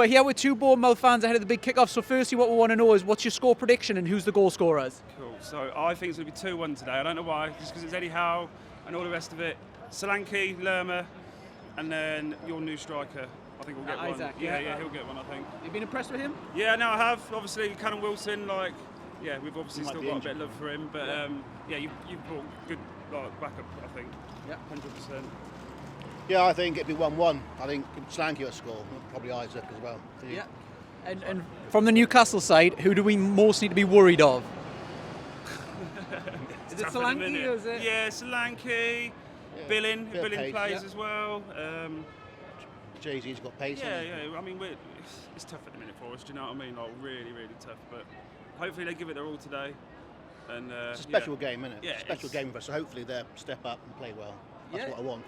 we're here with two Bournemouth fans ahead of the big kickoff. So firstly, what we want to know is what's your score prediction and who's the goal scorers? Cool. So I think it's going to be 2-1 today. I don't know why, just because it's Eddie Howe and all the rest of it. Solanke, Lerma, and then your new striker. I think we'll get one. Isaac, yeah, he'll get one, I think. You've been impressed with him? Yeah, no, I have. Obviously, Callum Wilson, we've obviously still got a bit of love for him. But you've brought good backup, I think. Yeah, 100%. Yeah, I think it'd be 1-1. I think Solanke will score, probably Isaac as well. Yeah. And from the Newcastle side, who do we most need to be worried of? Is it Solanke or is it? Yeah, Solanke. Yeah. Billing plays as well. Jay-Z's got pace. Yeah. I mean, it's tough at the minute for us. Do you know what I mean? Really, really tough. But hopefully they give it their all today. And it's a special game, isn't it? Yeah, special game for us. So hopefully they'll step up and play well. That's what I want.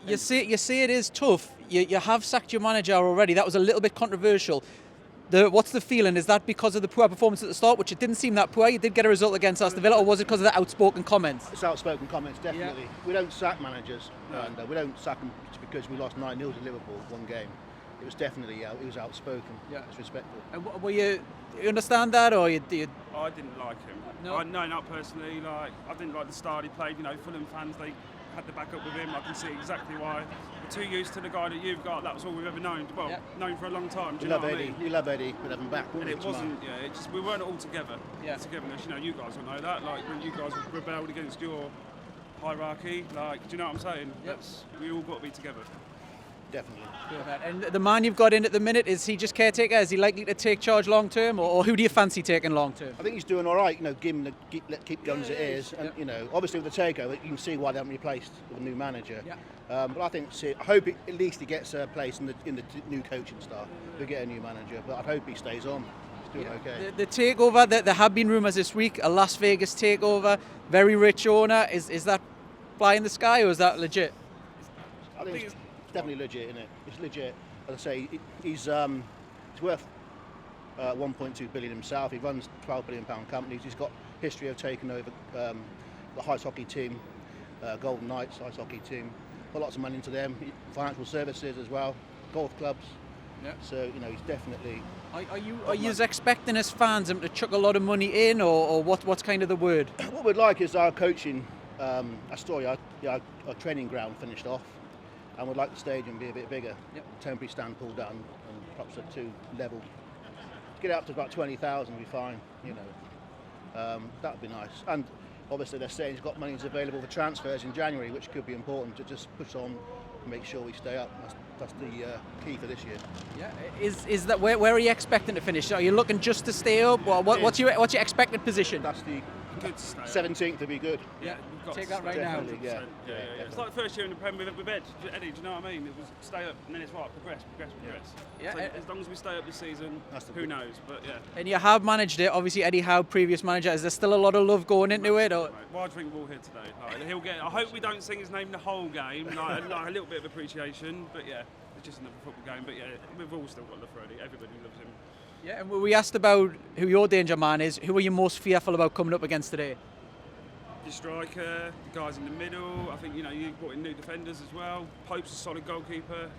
You say it is tough. You have sacked your manager already. That was a little bit controversial. What's the feeling? Is that because of the poor performance at the start, which it didn't seem that poor? You did get a result against Aston Villa, or was it because of the outspoken comments? It's outspoken comments, definitely. Yeah. We don't sack managers, and we don't sack them just because we lost 9-0 to Liverpool one game. It was definitely it was outspoken. Yeah, it's respectful. And were you understand that, or you? I didn't like him. No, not personally. I didn't like the style he played. Fulham fans, they had the backup with him. I can see exactly why. We're too used to the guy that you've got. That was all we've ever known. Well, known for a long time. Do you know what I mean? We love Eddie. We love him back. And it wasn't. Yeah, it just we weren't all together. Yeah. Togetherness. You guys will know that. Like when you guys rebelled against your hierarchy. Do you know what I'm saying? Yep. We all got to be together. Definitely. And the man you've got in at the minute, is he just caretaker? Is he likely to take charge long term, or who do you fancy taking long term? I think he's doing all right. Keep going as it is. And obviously with the takeover, you can see why they haven't replaced with a new manager. Yeah. But I hope at least he gets a place in the new coaching staff. We get a new manager, but I hope he stays on. He's doing okay. The takeover, there have been rumours this week, a Las Vegas takeover, very rich owner. Is that fly in the sky, or is that legit? I think it's definitely legit, isn't it? It's legit. As I say, he's worth 1.2 billion himself. He runs £12 billion companies. He's got history of taking over the ice hockey team, Golden Knights ice hockey team. Put lots of money into them. Financial services as well, golf clubs. Yeah. So he's definitely. Are you expecting as fans him to chuck a lot of money in, or what's kind of the word? What we'd like is our coaching, our training ground finished off. And we'd like the stadium to be a bit bigger. Yep. Temporary stand pulled down and perhaps a 2 level. To get it up to about 20,000 would be fine, that would be nice. And obviously they're saying he's got money available for transfers in January, which could be important to just push on and make sure we stay up. That's the key for this year. Yeah. Is that where are you expecting to finish? Are you looking just to stay up? What's your expected position? That's the 17th would be good. Yeah, take that right now. Yeah. It's like the first year in the Prem with Eddie. Do you know what I mean? It was stay up and then it's right, progress. Yeah. So as long as we stay up this season, who knows? But yeah. And you have managed it. Obviously, Eddie Howe, previous manager. Is there still a lot of love going into it? Or? Why drink we're all here today? He'll get. I hope we don't sing his name the whole game. Like a little bit of appreciation. But yeah, it's just another football game. But yeah, we've all still got love for Eddie. Everybody loves him. Yeah, and we asked about who your danger man is. Who are you most fearful about coming up against today? The striker, the guys in the middle. I think you brought in new defenders as well. Pope's a solid goalkeeper.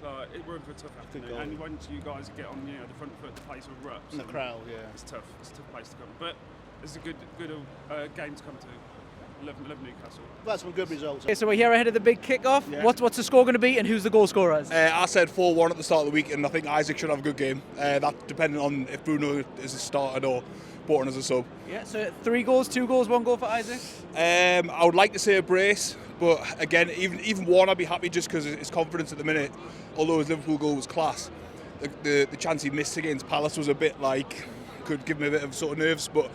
We're in for a tough afternoon. And once you guys get on the front foot, the place will erupt. And the crowd, yeah. It's tough. It's a tough place to come. But it's a good game to come to. Love Newcastle. That's some good results. Okay, so we're here ahead of the big kick-off. Yeah. What's the score going to be, and who's the goal scorers? I said 4-1 at the start of the week, and I think Isaac should have a good game. That depending on if Bruno is a starter or Borton as a sub. Yeah, so 3 goals, 2 goals, 1 goal for Isaac? I would like to say a brace, but again, even 1 I'd be happy just because his confidence at the minute, although his Liverpool goal was class, the chance he missed against Palace was a bit could give me a bit of sort of nerves, but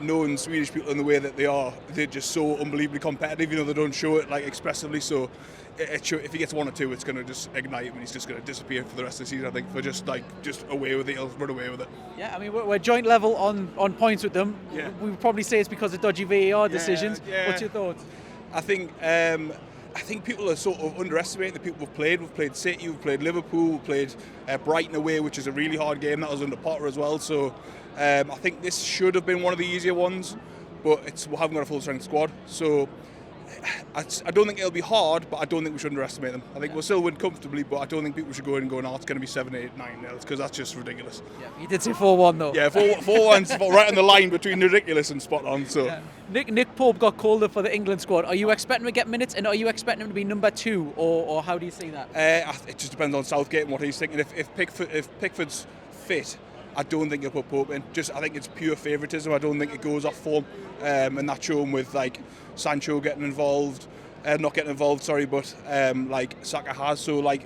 knowing Swedish people in the way that they're just so unbelievably competitive, they don't show it expressively, so if he gets 1 or 2, it's going to just ignite him and he's just going to disappear for the rest of the season. I think for just away with it, he'll run away with it. Yeah, I mean we're joint level on points with them. Yeah. We would probably say it's because of dodgy VAR decisions. Yeah. What's your thoughts? I think people are sort of underestimating the people we've played. We've played City, we've played Liverpool, we've played Brighton away, which is a really hard game. That was under Potter as well. So I think this should have been one of the easier ones, but we haven't got a full strength squad. So I don't think it'll be hard, but I don't think we should underestimate them. I think we'll still win comfortably, but I don't think people should go in and go, no, it's going to be 7, 8, 9 nils, because that's just ridiculous. Yeah, you did say 4-1 though. Yeah, 4-1's right on the line between ridiculous and spot on. So Yeah. Nick Pope got called up for the England squad. Are you expecting him to get minutes, and are you expecting him to be number 2, or how do you see that? it just depends on Southgate and what he's thinking. If Pickford's fit, I don't think he'll put Pope in. I think it's pure favouritism. I don't think it goes off form, and that's shown with like Sancho getting involved. Not getting involved, sorry, but like Saka has. So like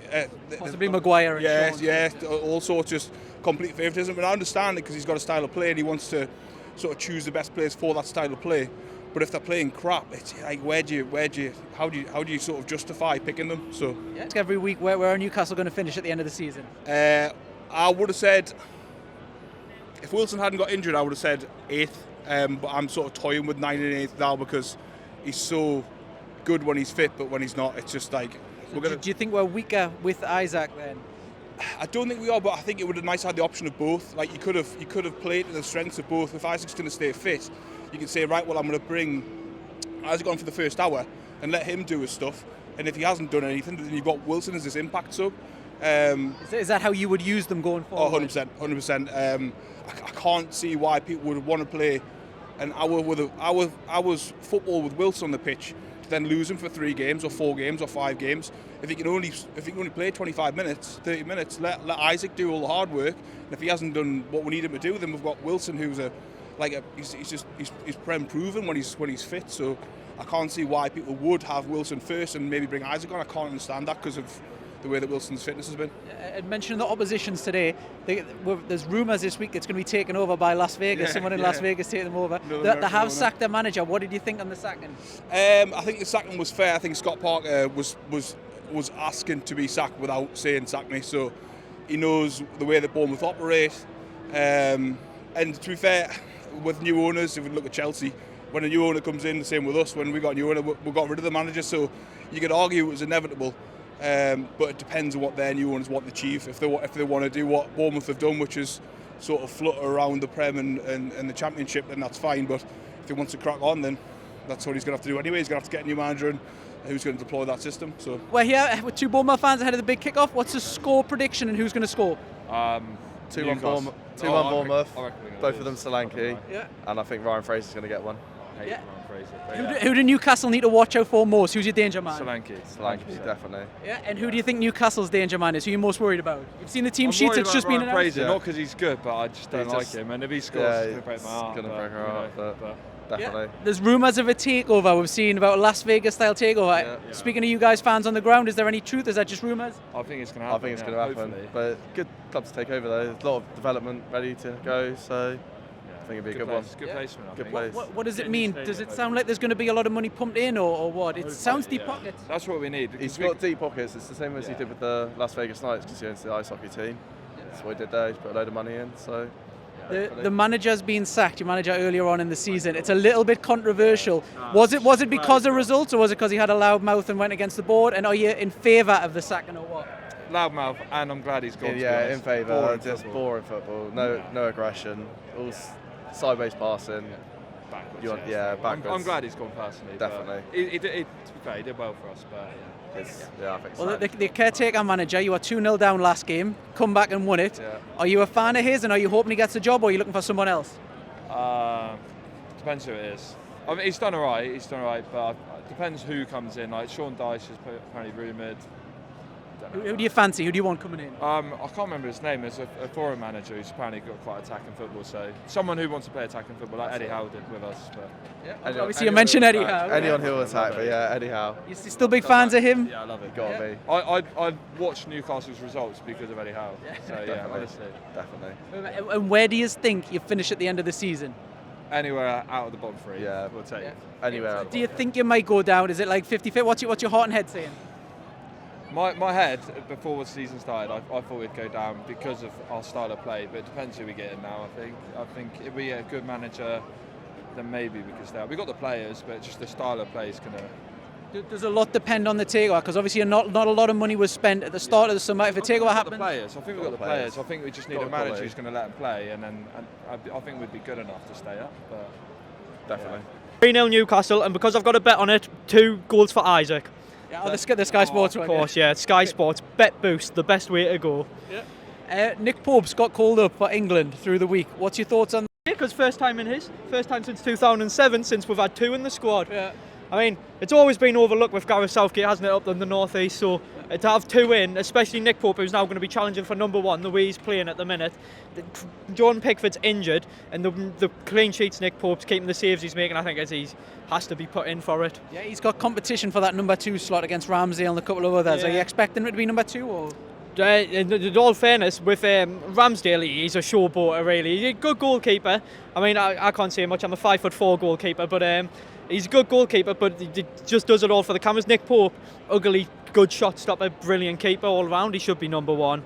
Possibly Maguire. And Shaw. yeah, all sorts, just complete favouritism. And I understand it because he's got a style of play and he wants to sort of choose the best players for that style of play. But if they're playing crap, it's like how do you sort of justify picking them? So Yeah, it's every week. Where are Newcastle going to finish at the end of the season? I would have said, if Wilson hadn't got injured, I would have said 8th. But I'm sort of toying with 9 and 8th now because he's so good when he's fit, but when he's not, it's just like Do you think we're weaker with Isaac then? I don't think we are, but I think it would have been nice to have the option of both. Like you could have played to the strengths of both. If Isaac's going to stay fit, you can say, right, well, I'm going to bring Isaac on for the first hour and let him do his stuff. And if he hasn't done anything, then you've got Wilson as his impact sub. Is that how you would use them going forward? 100%. I can't see why people would want to play an hour with hour's football with Wilson on the pitch, to then lose him for 3 games or 4 games or 5 games. If he can only play 25 minutes, 30 minutes, let Isaac do all the hard work. And if he hasn't done what we need him to do, then we've got Wilson, who's he's prem proven when he's fit. So I can't see why people would have Wilson first and maybe bring Isaac on. I can't understand that because of the way that Wilson's fitness has been. And mentioning the oppositions today, there's rumours this week it's going to be taken over by Las Vegas. Someone in Las Vegas taking them over. They have sacked their manager. What did you think on the sacking? I think the sacking was fair. I think Scott Parker was asking to be sacked without saying sack me. So he knows the way that Bournemouth operate. And to be fair, with new owners, if we look at Chelsea, when a new owner comes in, the same with us. When we got a new owner, we got rid of the manager. So you could argue it was inevitable. But it depends on what their new owners want to achieve. If they want to do what Bournemouth have done, which is sort of flutter around the Prem and the Championship, then that's fine. But if he wants to crack on, then that's what he's going to have to do anyway. He's going to have to get a new manager and who's going to deploy that system. So we're here with 2 Bournemouth fans ahead of the big kick-off. What's the score prediction and who's going to score? 2-1 Bournemouth. 2-1 Bournemouth. Both of them Solanke. Yeah. And I think Ryan Fraser's going to get one. Yeah. Who do Newcastle need to watch out for most? Who's your danger man? Solanke, definitely. Yeah, and who do you think Newcastle's danger man is? Who are you most worried about? You've seen the team sheets, it's just been announced. Fraser, not because he's good, but I just don't like him. And if he scores, he's going to break my heart. Going to break her heart, but definitely. Yeah. There's rumours of a takeover. We've seen about a Las Vegas style takeover. Yeah. Speaking of you guys fans on the ground, is there any truth? Is that just rumours? I think it's going to happen. I think it's going to happen. Hopefully. But good club to take over though. There's a lot of development ready to go, so I think it'd be a good one. Good placement, I Good think. place. What does it mean? Does it sound like there's going to be a lot of money pumped in, or what? It sounds deep pockets. That's what we need. He's got deep pockets. It's the same as he did with the Las Vegas Knights because he owns the ice hockey team. That's what he did there. He's put a load of money in. So The manager's been sacked. Your manager earlier on in the season. It's a little bit controversial. Was it because of results, or was it because he had a loud mouth and went against the board? And are you in favour of the sacking or what? Loudmouth, and I'm glad he's gone. Yeah, in favour. Boring Just football. boring football. No aggression. All sideways passing. Backwards, backwards. I'm glad he's gone personally. Definitely. He did well for us, but I think so. Well, the caretaker manager, you were 2-0 down last game, come back and won it. Yeah. Are you a fan of his, and are you hoping he gets the job, or are you looking for someone else? Depends who it is. I mean, he's done all right, but it depends who comes in. Like Sean Dyche is apparently rumoured. Who do you fancy? Who do you want coming in? I can't remember his name. There's a foreign manager who's apparently got quite attacking football. So someone who wants to play attacking football, like Eddie Howe did with us. But Obviously, you mentioned Eddie Howe. Anyone who will attack, but yeah, Eddie Howe. You still big fans of him? Yeah, I love it. Got to be. I watched Newcastle's results because of Eddie Howe. So yeah, Definitely. honestly, Definitely. And where do you think you finish at the end of the season? anywhere out of the bottom 3, Yeah. we'll take. Anywhere. Do you think you might go down? Is it like 50-50? What's your heart and head saying? My head, before the season started, I thought we'd go down because of our style of play, but it depends who we get in now, I think if we get a good manager, then maybe we can stay up. We've got the players, but just the style of play is going to... Does a lot depend on the takeover? Because obviously not a lot of money was spent at the start of the summer. If a takeover happens... I think we've got the players. I think we just need a manager who's going to let them play, and I think we'd be good enough to stay up. But Definitely. 3-0 Newcastle, and because I've got a bet on it, 2 goals for Isaac. Yeah, the Sky Sports one. Of course, yeah. Sky Sports. Bet boost, the best way to go. Yeah. Nick Pope's got called up for England through the week. What's your thoughts on that? Because first time since 2007, since we've had 2 in the squad. Yeah. I mean, it's always been overlooked with Gareth Southgate, hasn't it, up in the North East, so to have 2 in, especially Nick Pope, who's now going to be challenging for number 1, the way he's playing at the minute. Jordan Pickford's injured, and the clean sheets Nick Pope's keeping, the saves he's making, I think he has to be put in for it. Yeah, he's got competition for that number 2 slot against Ramsdale and a couple of others. Yeah. Are you expecting him to be number 2 or...? In all fairness, with Ramsdale, he's a showboater, really. He's a good goalkeeper. I mean, I can't say much. I'm a 5'4" goalkeeper, but he's a good goalkeeper, but he just does it all for the cameras. Nick Pope, ugly, good shot stopper, brilliant keeper all round. He should be number 1.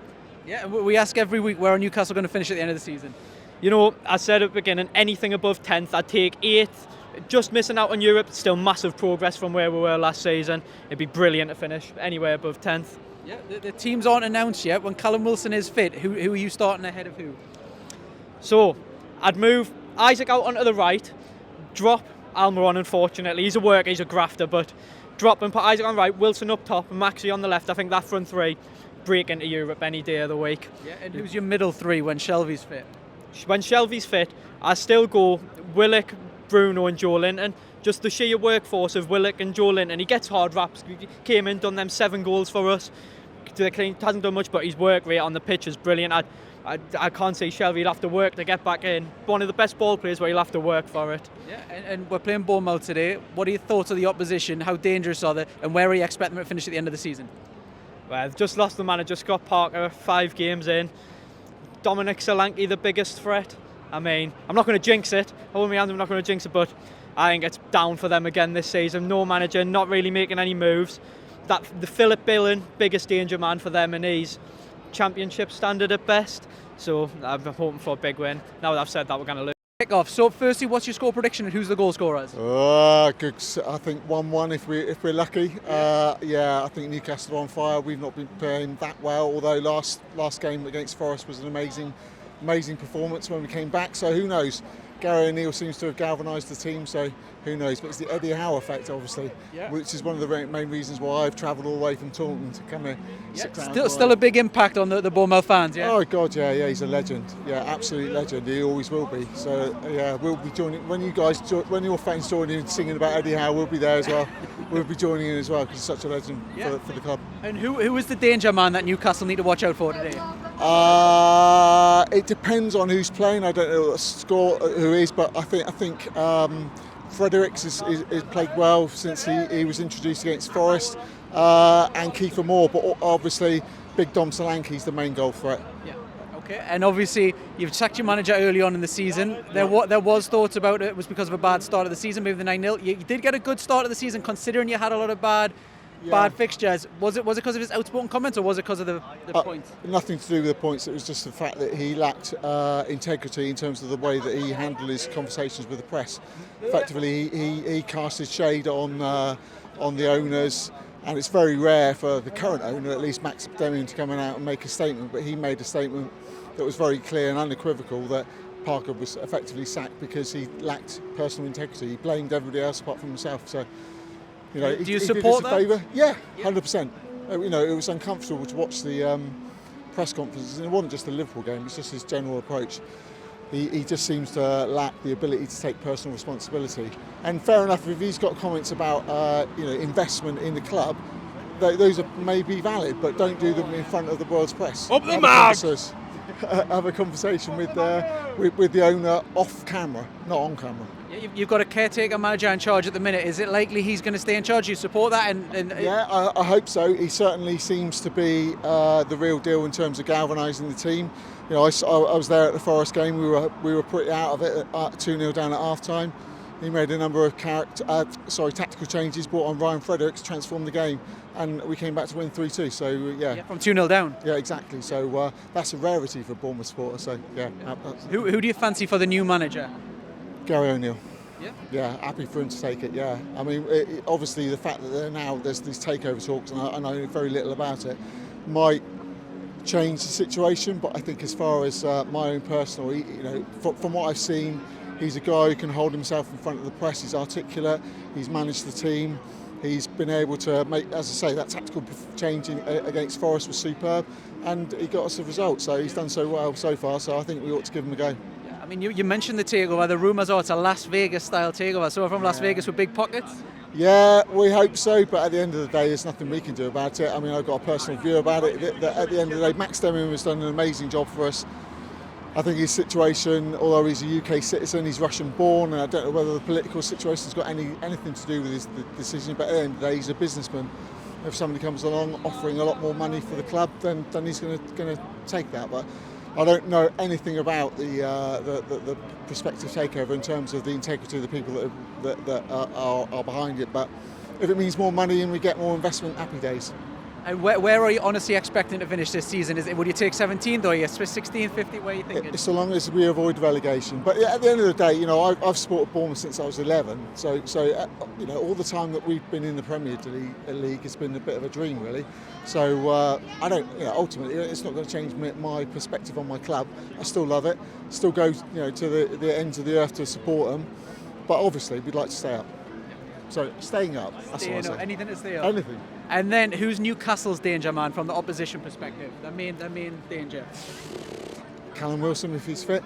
Yeah, we ask every week where are Newcastle going to finish at the end of the season. You know, I said at the beginning, anything above 10th, I'd take 8th. Just missing out on Europe, still massive progress from where we were last season. It'd be brilliant to finish anywhere above 10th. Yeah, the teams aren't announced yet. When Callum Wilson is fit, who are you starting ahead of who? So, I'd move Isaac out onto the right, drop Almiron, unfortunately. He's a worker, he's a grafter, but drop and put Isaac on right, Wilson up top, and Maxey on the left. I think that front 3 break into Europe any day of the week. Yeah, and who's your middle 3 when Shelvey's fit? When Shelvey's fit, I still go Willock, Bruno and Joe Linton. Just the sheer workforce of Willock and Joe Linton. He gets hard raps. He came in, done them 7 goals for us. Hasn't done much, but his work rate on the pitch is brilliant. I can't say Shelvey, he'll have to work to get back in. One of the best ball players, where he'll have to work for it. Yeah, and we're playing Bournemouth today. What are your thoughts of the opposition? How dangerous are they? And where are you expecting them to finish at the end of the season? Well, they've just lost the manager, Scott Parker, 5 games in. Dominic Solanke, the biggest threat. I mean, I'm not going to jinx it. I'm not going to jinx it, but I think it's down for them again this season. No manager, not really making any moves. The Philip Billen, biggest danger man for them, and he's championship standard at best. So I'm hoping for a big win. Now that I've said that, we're going to lose. Kick-off. So firstly, what's your score prediction and who's the goal scorers? Good. I think 1-1 if we're lucky. I think Newcastle are on fire. We've not been playing that well, although last game against Forest was an amazing performance when we came back. So who knows? Gary O'Neill seems to have galvanised the team, so who knows? But it's the Eddie Howe effect, obviously, which is one of the main reasons why I've travelled all the way from Taunton to come here. Still a big impact on the Bournemouth fans, yeah? Oh, God, yeah, he's a legend. Yeah, absolute legend. He always will be. So, yeah, we'll be joining. When your fans join in singing about Eddie Howe, we'll be there as well. We'll be joining in as well, because he's such a legend for the club. And who is the danger man that Newcastle need to watch out for today? It depends on who's playing. I don't know what score who is, but I think Fredericks is played well since he was introduced against Forest, and Kiefer Moore. But obviously, Big Dom Solanke's the main goal threat. Yeah. Okay. And obviously, you've sacked your manager early on in the season. There was thoughts about it was because of a bad start of the season, maybe the 9-0. You did get a good start of the season, considering you had a lot of bad fixtures. Was it because of his outspoken comments, or was it because of the points? Nothing to do with the points. It was just the fact that he lacked integrity in terms of the way that he handled his conversations with the press. Effectively, he cast his shade on the owners, and it's very rare for the current owner, at least Max Demian, to come out and make a statement. But he made a statement that was very clear and unequivocal that Parker was effectively sacked because he lacked personal integrity. He blamed everybody else apart from himself. So, you know, do you support that? Favour? Yeah, 100%. You know, it was uncomfortable to watch the press conferences, and it wasn't just the Liverpool game; it's just his general approach. He just seems to lack the ability to take personal responsibility. And fair enough, if he's got comments about investment in the club, those are maybe valid, but don't do them in front of the world's press. Up the mark! Have a conversation with the owner off camera, not on camera. You've got a caretaker manager in charge at the minute. Is it likely he's going to stay in charge? Do you support that? Yeah, I hope so. He certainly seems to be the real deal in terms of galvanising the team. You know, I was there at the Forest game. We were pretty out of it at 2-0 down at half time. He made a number of tactical changes, brought on Ryan Fredericks, transformed the game, and we came back to win 3-2. So yeah, from 2-0 down. Yeah, exactly. So that's a rarity for Bournemouth supporters. So yeah. Who do you fancy for the new manager? Gary O'Neill. Yeah, happy for him to take it. Yeah, I mean, obviously the fact that there's these takeover talks, and I know very little about it, might change the situation. But I think as far as my own personal, from what I've seen, He's a guy who can hold himself in front of the press. He's articulate. He's managed the team. He's been able to make, as I say, that tactical change against Forest was superb, and he got us a result. So he's done so well so far. So I think we ought to give him a go. Yeah, I mean, you mentioned the takeover. The rumours are it's a Las Vegas style takeover. So from Las Vegas with big pockets. Yeah, we hope so, but at the end of the day, there's nothing we can do about it. I mean, I've got a personal view about it. That at the end of the day, Max Deming has done an amazing job for us. I think his situation, although he's a UK citizen, he's Russian-born, and I don't know whether the political situation's got anything to do with his decision. But at the end of the day, he's a businessman. If somebody comes along offering a lot more money for the club, then he's going to take that. But I don't know anything about the prospective takeover in terms of the integrity of the people that are behind it. But if it means more money and we get more investment, happy days. And where are you honestly expecting to finish this season? Would you take 17th or are you 16th, 15th? Where are you thinking? So long as we avoid relegation. But yeah, at the end of the day, I've supported Bournemouth since I was 11. So all the time that we've been in the Premier League has been a bit of a dream, really. So I don't. Ultimately, it's not going to change my perspective on my club. I still love it. Still go, to the ends of the earth to support them. But obviously, we'd like to stay up. So staying up. That's what I say. Anything to stay up. Anything. And then, who's Newcastle's danger man from the opposition perspective? The main danger. Callum Wilson, if he's fit.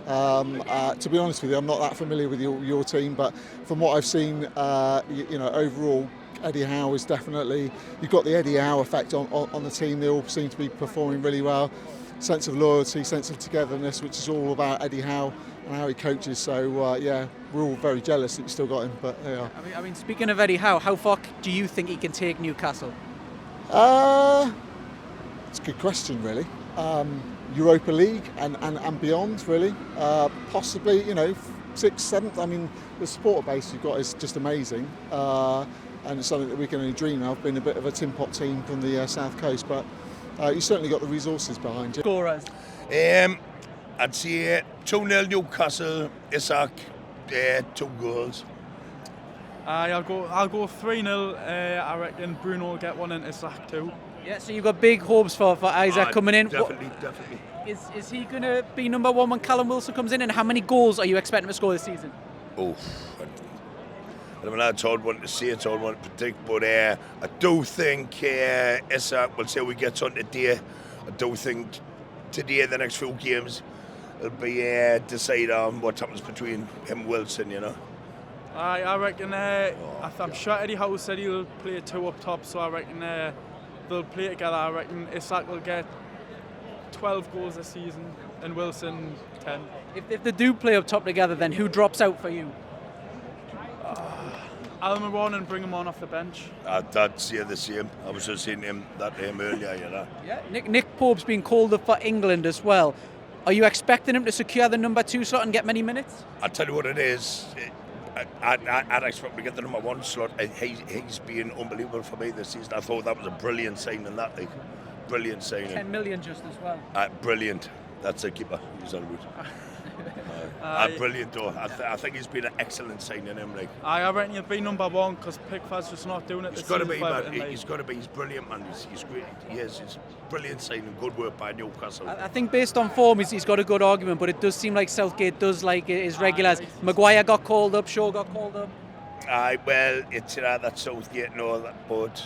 To be honest with you, I'm not that familiar with your team, but from what I've seen, overall, Eddie Howe is definitely. You've got the Eddie Howe effect on the team. They all seem to be performing really well. Sense of loyalty, sense of togetherness, which is all about Eddie Howe and how he coaches. So we're all very jealous that we still got him. But yeah. I mean, speaking of Eddie Howe, how far do you think he can take Newcastle? It's a good question, really. Europa League and beyond, really. Possibly, 6th, 7th. I mean, the supporter base you've got is just amazing, and it's something that we can only dream of. Being a bit of a tin pot team from the South Coast, but you certainly got the resources behind you. Scorers. I'd say 2-0 Newcastle, Isak, 2 goals. I'll go 3-0. I reckon Bruno will get one and Isak too. Yeah, so you've got big hopes for Isaac coming in. Definitely. Is he going to be number one when Callum Wilson comes in? And how many goals are you expecting to score this season? Oh, I don't know, it's hard one to say, it's hard one to predict, but I do think Isak will see how he gets on today. I do think today, the next few games, it'll be decide on what happens between him and Wilson, I reckon, I'm sure Eddie Howe said he'll play 2 up top, so I reckon they'll play together. I reckon Isak will get 12 goals this season and Wilson 10. If they do play up top together, then who drops out for you? Almiron and bring him on off the bench. I'd say the same. I was just saying that name earlier, Yeah, Nick Pope's been called up for England as well. Are you expecting him to secure the number 2 slot and get many minutes? I'll tell you what it is. I'd expect to get the number 1 slot. He's been unbelievable for me this season. I thought that was a brilliant signing, that league. Brilliant signing. 10 million just as well. Brilliant. That's a keeper. He's on route. Brilliant though. I think he's been an excellent signing, him. I reckon he'll be number 1 because Pickford's just not doing it. He's got to be, man. He's got to be. He's brilliant, man. He's great. He is. He's brilliant signing. Good work by Newcastle. I think based on form, he's got a good argument, but it does seem like Southgate does like his regulars. Maguire got called up. Shaw got called up. Well, it's that Southgate and all that, but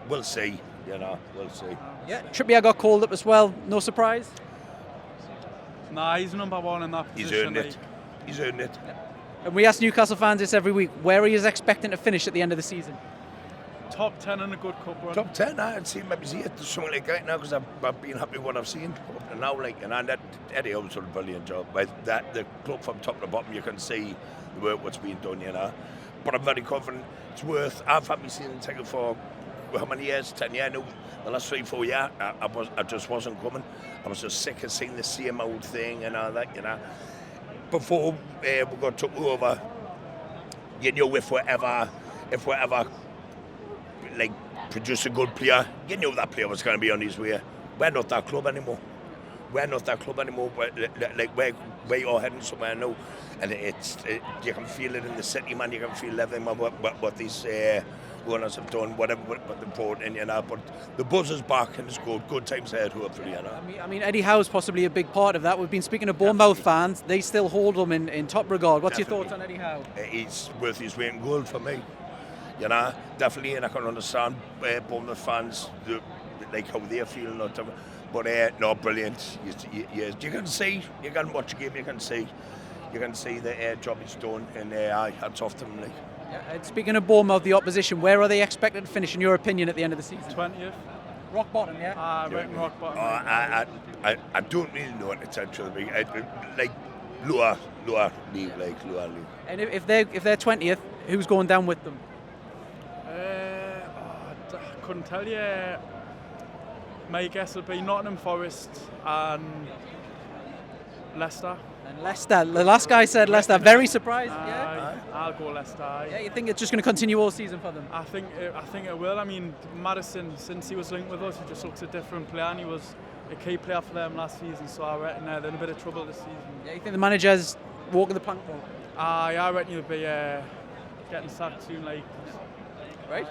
we'll see. We'll see. Yeah, Trippier got called up as well. No surprise. Nah, he's number 1 in that position. He's earned it. Yeah. And we ask Newcastle fans this every week. Where are you expecting to finish at the end of the season? Top 10 and a good cup run. Top 10, I'd say maybe 8 or something like that now, because I've been happy with what I've seen up to now. And that Eddie Howe's done a brilliant job. But the club from top to bottom, you can see the work what's being done, But I'm very confident it's worth. I've had me seeing Takeover for how many years? 10 years now. The last 3-4 years, I just wasn't coming. I was just sick of seeing the same old thing and all that, Before we got took over, if we ever produce a good player, that player was going to be on his way. We're not that club anymore. We're heading somewhere now, and you can feel it in the city, man. You can feel everything, man. What these owners have done whatever what they've brought in, you know. But the buzz is back and it's good times ahead, hopefully, you know. I mean, Eddie Howe's possibly a big part of that. We've been speaking to Bournemouth fans; they still hold him in top regard. What's your thoughts on Eddie Howe? He's worth his weight in gold for me, you know. Definitely, and I can understand Bournemouth fans like how they're feeling. But no, brilliant. You can see, you can watch a game, you can see the job he's done, and hats off to him. Like. Yeah, speaking of Bournemouth, the opposition, where are they expected to finish, in your opinion, at the end of the season? 20th. Rock bottom, yeah? I reckon rock bottom. I don't really know what to tell you. Like lower league. And if they're 20th, who's going down with them? I couldn't tell you. My guess would be Nottingham Forest and Leicester. And Leicester, the last guy said Leicester, very surprised. Yeah, I'll go Leicester. Yeah, you think it's just going to continue all season for them? I think it will. I mean, Madison, since he was linked with us, he just looks a different player, and he was a key player for them last season. So I reckon they're in a bit of trouble this season. Yeah, you think the manager's walking the plank though? I reckon he'll be getting sacked soon, like. Right.